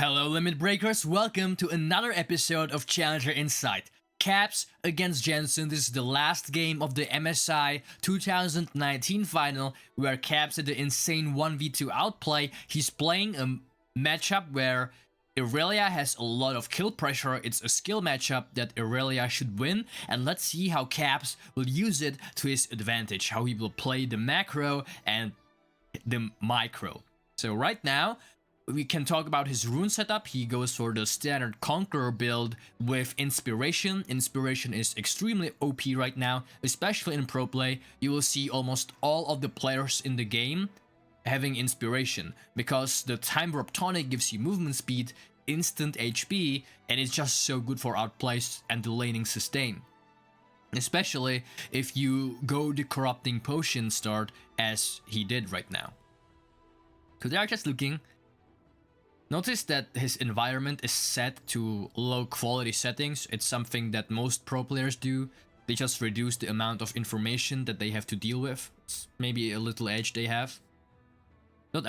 Hello Limit Breakers, welcome to another episode of Challenger Insight. Caps against Jensen. This is the last game of the MSI 2019 final where Caps did the insane 1v2 outplay. He's playing a matchup where Irelia has a lot of kill pressure. It's a skill matchup that Irelia should win, and let's see how Caps will use it to his advantage, how he will play the macro and the micro. So right now, we can talk about his rune setup. He goes for the standard Conqueror build with Inspiration. Inspiration is extremely OP right now, especially in pro play. You will see almost all of the players in the game having Inspiration because the Time Warp Tonic gives you movement speed, instant HP, and it's just so good for outplays and the laning sustain. Especially if you go the Corrupting Potion start as he did right now. So they are just looking. Notice that his environment is set to low quality settings. It's something that most pro players do. They just reduce the amount of information that they have to deal with. It's maybe a little edge they have. Not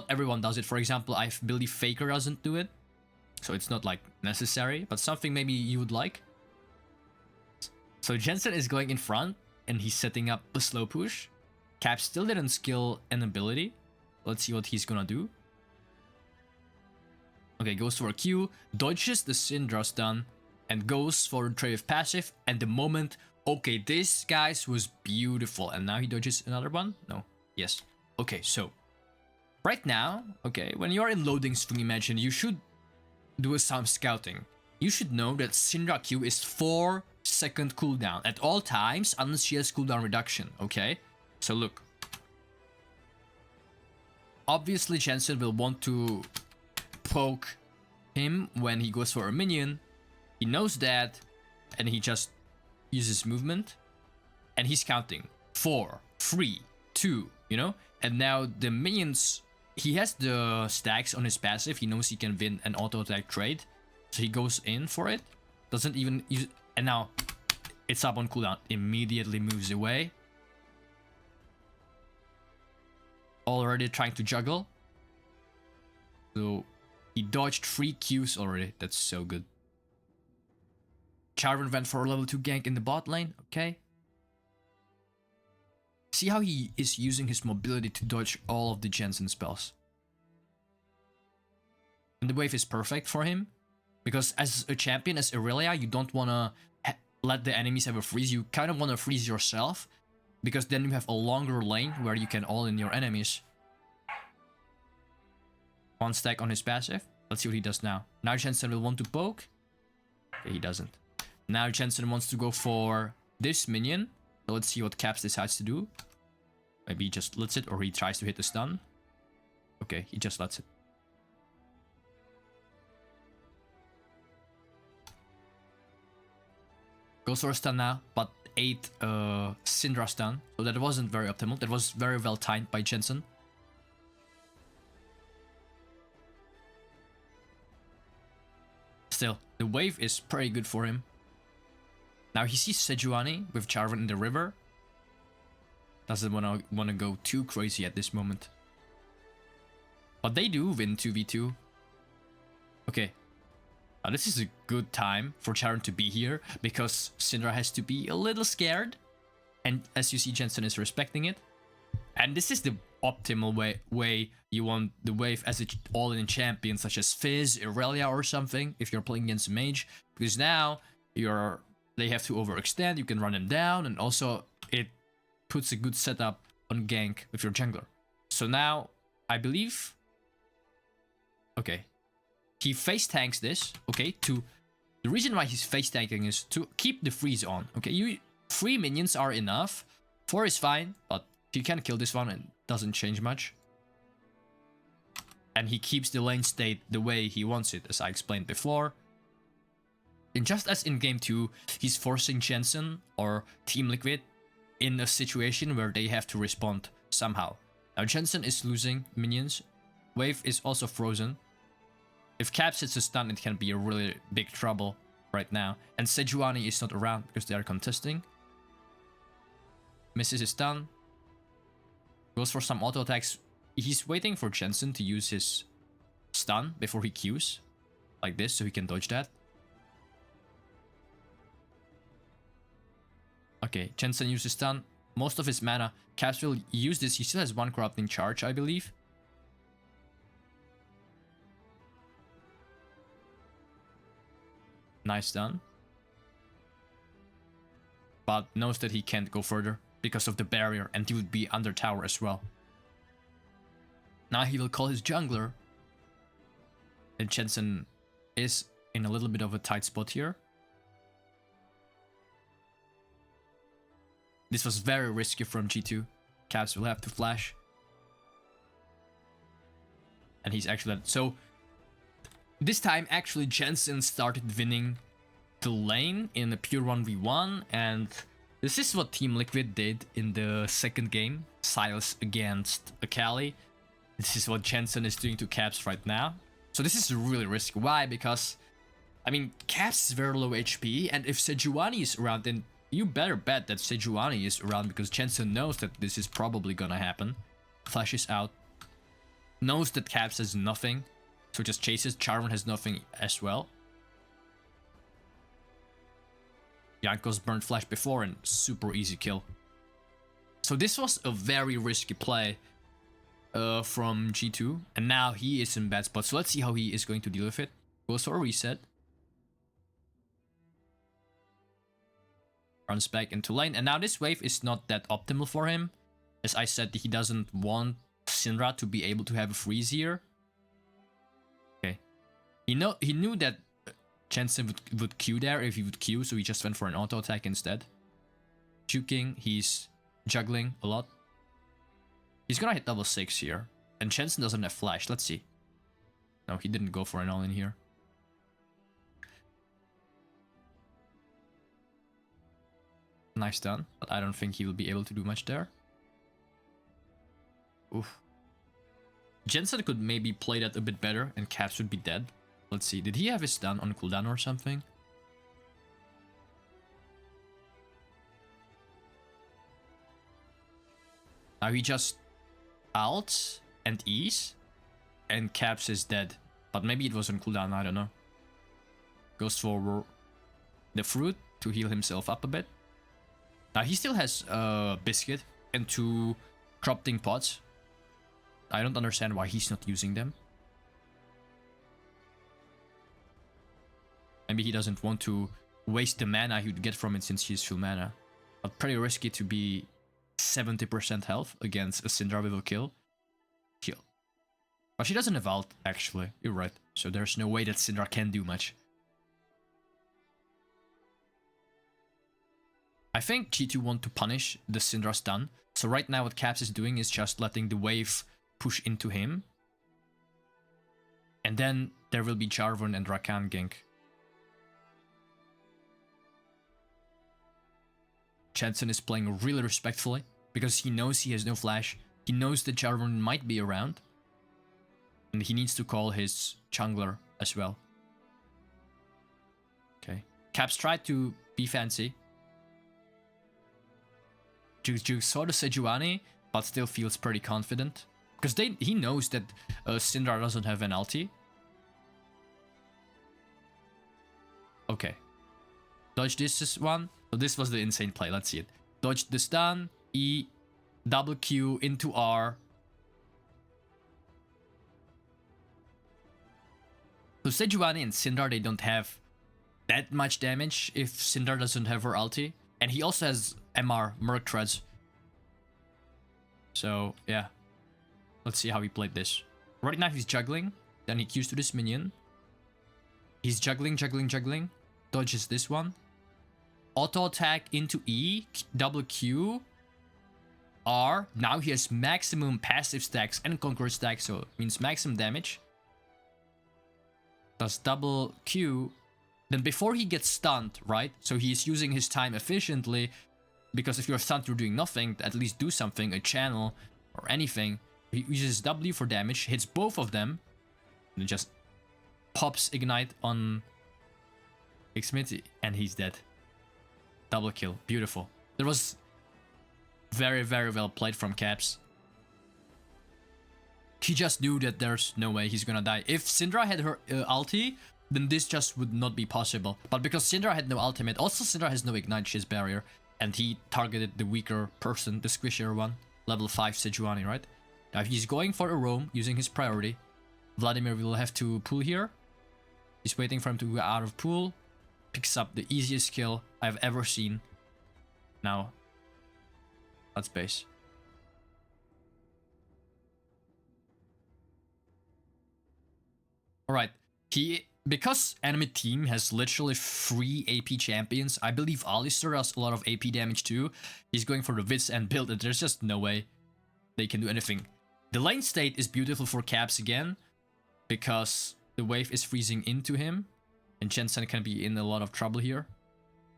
everyone does it. For example, I believe Faker doesn't do it. So it's not like necessary, but something maybe you would like. So Jensen is going in front and he's setting up a slow push. Cap still didn't skill an ability. Let's see what he's gonna do. Okay, goes for a Q, dodges the Syndra stun, and goes for the trade of passive. And the moment, okay, this, guys, was beautiful. And now he dodges another one? No. Yes. Okay, so right now, okay, when you are in loading screen, imagine you should do some scouting. You should know that Syndra Q is 4-second cooldown at all times unless she has cooldown reduction, okay? So look. Obviously, Jensen will want to poke him when he goes for a minion. He knows that, and he just uses movement, and he's counting 4, 3, 2, you know. And now the minions, he has the stacks on his passive. He knows he can win an auto attack trade, so he goes in for it. Doesn't even use, and now it's up on cooldown. Immediately moves away. Already trying to juggle. So he dodged 3 Qs already. That's so good. Jarvan went for a level 2 gank in the bot lane. Okay. See how he is using his mobility to dodge all of the Jensen spells. And the wave is perfect for him. Because as a champion, as Irelia, you don't want to let the enemies have a freeze. You kind of want to freeze yourself. Because then you have a longer lane where you can all in your enemies. 1 stack on his passive. Let's see what he does now. Now Jensen will want to poke. Okay, he doesn't. Now Jensen wants to go for this minion. So let's see what Caps decides to do. Maybe he just lets it, or he tries to hit the stun. Okay, he just lets it. Goes for a stun now, but 8 Syndra stun. So that wasn't very optimal. That was very well timed by Jensen. Still, the wave is pretty good for him. Now he sees Sejuani with Jarvan in the river. Doesn't wanna go too crazy at this moment. But they do win 2v2. Okay. Now this is a good time for Jarvan to be here because Syndra has to be a little scared. And as you see, Jensen is respecting it. And this is the optimal way you want the wave as an all-in champion such as Fizz, Irelia or something if you're playing against a mage, because now they have to overextend, you can run them down, and also it puts a good setup on gank with your jungler. So now I believe, okay, he face tanks this, okay, the reason why he's face tanking is to keep the freeze on. Okay, 3 minions are enough, 4 is fine, but he can kill this one and doesn't change much. And he keeps the lane state the way he wants it, as I explained before. And just as in game 2, he's forcing Jensen or Team Liquid in a situation where they have to respond somehow. Now Jensen is losing minions. Wave is also frozen. If Caps hits a stun, it can be a really big trouble right now. And Sejuani is not around because they are contesting. Misses his stun. Goes for some auto attacks. He's waiting for Jensen to use his stun before he Qs. Like this, so he can dodge that. Okay, Jensen uses stun. Most of his mana. Caps will use this. He still has one corrupting charge, I believe. Nice stun. But knows that he can't go further because of the barrier, and he would be under tower as well. Now he will call his jungler. And Jensen is in a little bit of a tight spot here. This was very risky from G2. Caps will have to flash. And he's actually... So, this time actually Jensen started winning the lane in a pure 1v1. And this is what Team Liquid did in the second game. Silas against Akali. This is what Jensen is doing to Caps right now. So this is really risky. Why? Because, I mean, Caps is very low HP. And if Sejuani is around, then you better bet that Sejuani is around, because Jensen knows that this is probably gonna happen. Flashes out. Knows that Caps has nothing. So just chases. Jarvan has nothing as well. Yanko's burned flash before and super easy kill. So this was a very risky play from G2. And now he is in bad spot. So let's see how he is going to deal with it. Goes for a reset. Runs back into lane. And now this wave is not that optimal for him. As I said, he doesn't want Syndra to be able to have a freeze here. Okay. He knew that Jensen would Q there if he would Q, so he just went for an auto attack instead. Juking, he's juggling a lot. He's gonna hit level 6 here. And Jensen doesn't have flash. Let's see. No, he didn't go for an all in here. Nice done, but I don't think he will be able to do much there. Oof. Jensen could maybe play that a bit better and Caps would be dead. Let's see, did he have his stun on cooldown or something? Now he just ults and E's and Caps is dead. But maybe it was on cooldown, I don't know. Goes for the fruit to heal himself up a bit. Now he still has Biscuit and 2 corrupting pots. I don't understand why he's not using them. Maybe he doesn't want to waste the mana he would get from it since he's full mana. But pretty risky to be 70% health against a Syndra with a kill. But she doesn't have ult, actually. You're right. So there's no way that Syndra can do much. I think G2 want to punish the Syndra stun. So right now what Caps is doing is just letting the wave push into him. And then there will be Jarvan and Rakan gank. Jensen is playing really respectfully because he knows he has no flash. He knows that Jarvan might be around. And he needs to call his jungler as well. Okay. Caps tried to be fancy. Juke saw the Sejuani, but still feels pretty confident. Because he knows that Syndra doesn't have an ulti. Okay. Dodge this one. So this was the insane play. Let's see it. Dodge the stun. E. Double Q into R. So Sejuani and Syndra, they don't have that much damage if Syndra doesn't have her ulti. And he also has MR, Merc Treads. So, yeah. Let's see how he played this. Right now he's juggling. Then he Qs to this minion. He's juggling. Dodges this one. Auto attack into E. Double Q. R. Now he has maximum passive stacks and conquer stacks. So, it means maximum damage. Does double Q. Then before he gets stunned, right? So he's using his time efficiently. Because if you're stunned, you're doing nothing. At least do something, a channel or anything. He uses W for damage, hits both of them. And just pops Ignite on Xmith and he's dead. Double kill. Beautiful. That was very, very well played from Caps. He just knew that there's no way he's gonna die. If Syndra had her ulti, then this just would not be possible. But because Syndra had no ultimate, also Syndra has no ignite, she's barrier, and he targeted the weaker person, the squishier one, level 5 Sejuani, right? Now he's going for a roam using his priority. Vladimir will have to pull here. He's waiting for him to go out of pool. Picks up the easiest kill I've ever seen. Now, let's base. Alright, because enemy team has literally 3 AP champions, I believe Alistar does a lot of AP damage too. He's going for the Wits End build and there's just no way they can do anything. The lane state is beautiful for Caps again, because the wave is freezing into him, and Jensen can be in a lot of trouble here.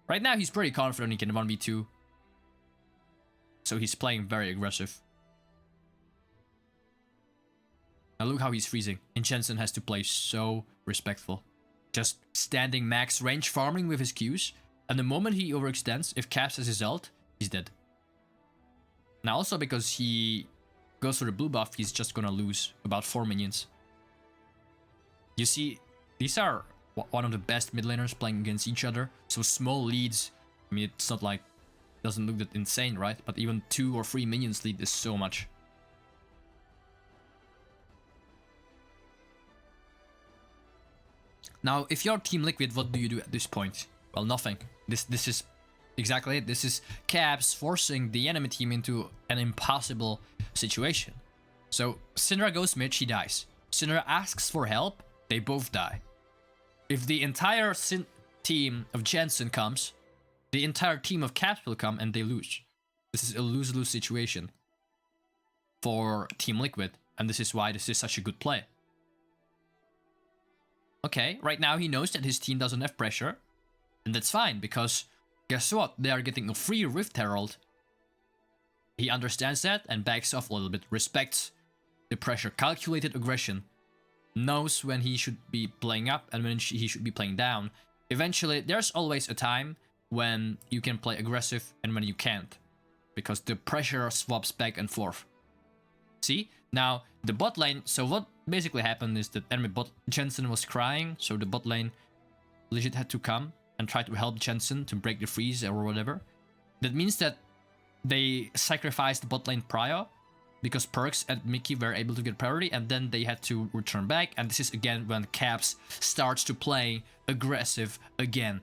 Right now he's pretty confident he can 1v2, so he's playing very aggressive. Now look how he's freezing, and Jensen has to play so respectful. Just standing max range farming with his Qs, and the moment he overextends, if Caps has his ult, he's dead. Now also because he goes for the blue buff, he's just gonna lose about 4 minions. You see, these are one of the best mid laners playing against each other, so small leads, I mean, it's not like, doesn't look that insane, right? But even 2 or 3 minions lead is so much. Now, if you're Team Liquid, what do you do at this point? Well, nothing. This is exactly it. This is Caps forcing the enemy team into an impossible situation. So, Syndra goes mid, she dies. Syndra asks for help, they both die. If the entire team of Jensen comes, the entire team of Caps will come and they lose. This is a lose-lose situation for Team Liquid, and this is why this is such a good play. Okay, right now he knows that his team doesn't have pressure, and that's fine, because guess what? They are getting a free Rift Herald. He understands that and backs off a little bit, respects the pressure, calculated aggression, knows when he should be playing up and when he should be playing down. Eventually, there's always a time when you can play aggressive and when you can't, because the pressure swaps back and forth. See? Now, the bot lane, so what basically happened is that enemy bot Jensen was crying, so the bot lane legit had to come and try to help Jensen to break the freeze or whatever. That means that they sacrificed the bot lane prior, because Perks and Mickey were able to get priority, and then they had to return back, and this is again when Caps starts to play aggressive again.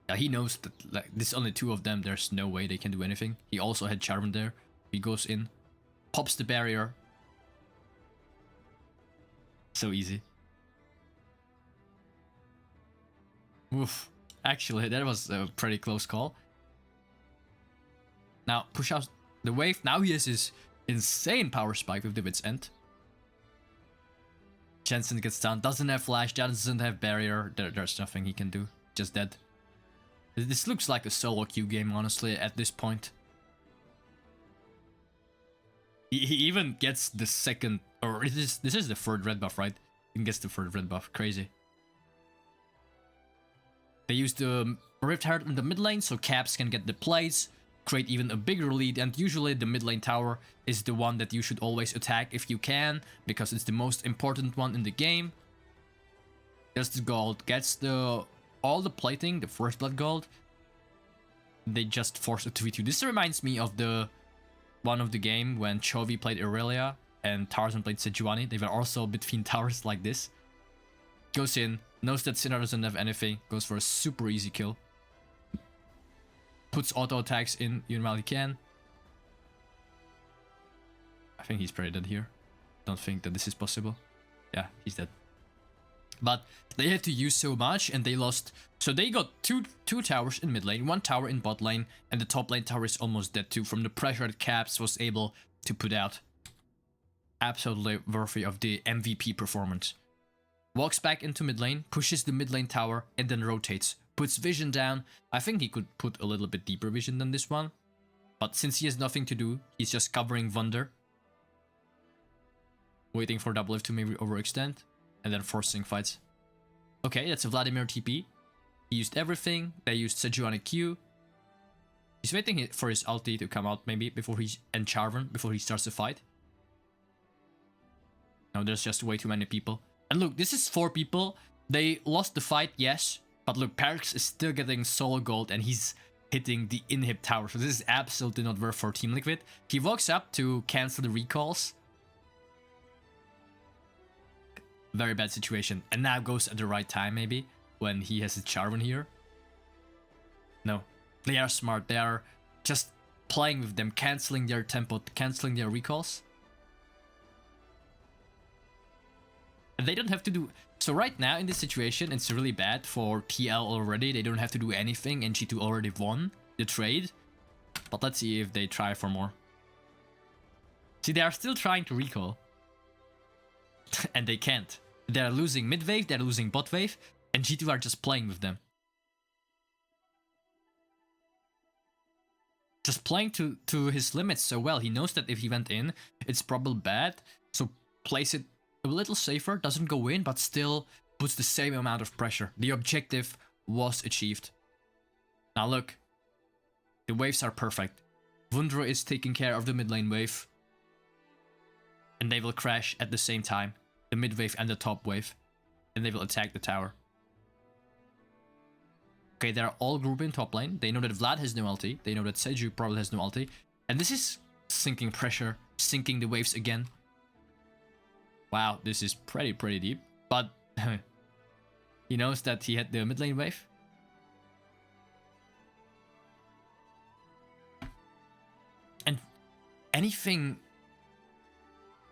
Yeah, he knows that like there's only 2 of them, there's no way they can do anything. He also had Charm there. He goes in, pops the barrier. So easy. Oof. Actually, that was a pretty close call. Now, push out the wave. Now he has his insane power spike with the Wits End. Jensen gets down, doesn't have flash, doesn't have barrier. There's nothing he can do. Just dead. This looks like a solo queue game, honestly, at this point. He even gets the second, or this is the 3rd red buff, right? He gets the 3rd red buff. Crazy. They use the Rift Herald in the mid lane, so Caps can get the plays, create even a bigger lead, and usually the mid lane tower is the one that you should always attack if you can, because it's the most important one in the game. Gets the gold, gets all the plating, the first blood gold. They just force a 2v2. This reminds me of the one of the game when Chovy played Irelia and Tarzan played Sejuani. They were also between towers like this. Goes in, knows that Syndra doesn't have anything, goes for a super easy kill. Puts auto attacks in even while he can. I think he's pretty dead here. Don't think that this is possible. Yeah, he's dead. But they had to use so much and they lost. So they got two towers in mid lane, 1 tower in bot lane, and the top lane tower is almost dead too from the pressure that Caps was able to put out. Absolutely worthy of the MVP performance. Walks back into mid lane, pushes the mid lane tower, and then rotates. Puts vision down. I think he could put a little bit deeper vision than this one. But since he has nothing to do, he's just covering Wunder. Waiting for double F to maybe overextend. And then forcing fights. Okay, that's a Vladimir TP. He used everything. They used Sejuani Q. He's waiting for his ulti to come out maybe before and Charvan before he starts the fight. No, there's just way too many people. And look, this is 4 people. They lost the fight, yes. But look, Perks is still getting solo gold and he's hitting the inhib tower. So this is absolutely not worth for Team Liquid. He walks up to cancel the recalls. Very bad situation. And now goes at the right time, maybe, when he has his Jarvan here. No, they are smart. They are just playing with them, canceling their tempo, canceling their recalls. And they don't have to do... So right now in this situation, it's really bad for TL already. They don't have to do anything and G2 already won the trade. But let's see if they try for more. See, they are still trying to recall. And they can't. They're losing mid wave, they're losing bot wave, and G2 are just playing with them. Just playing to his limits so well. He knows that if he went in, it's probably bad. So plays it a little safer, doesn't go in, but still puts the same amount of pressure. The objective was achieved. Now look, the waves are perfect. Syndra is taking care of the mid lane wave. And they will crash at the same time. The mid wave and the top wave. And they will attack the tower. Okay, they're all grouping top lane. They know that Vlad has no ulti. They know that Seju probably has no ulti. And this is sinking pressure, sinking the waves again. Wow, this is pretty deep. But he knows that he had the mid lane wave. And anything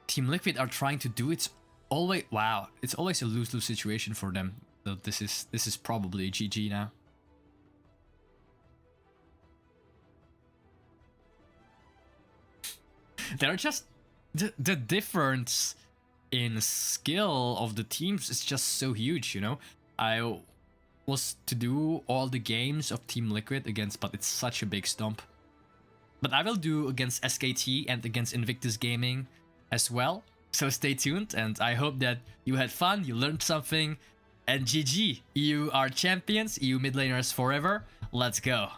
Team Liquid are trying to do, it's always... Wow, it's always a lose-lose situation for them. So this is probably GG now. They're just... The difference in skill of the teams is just so huge, you know? I was to do all the games of Team Liquid against, but it's such a big stomp. But I will do against SKT and against Invictus Gaming as well. So stay tuned, and I hope that you had fun, you learned something, and GG! EU are champions, EU mid laners forever. Let's go!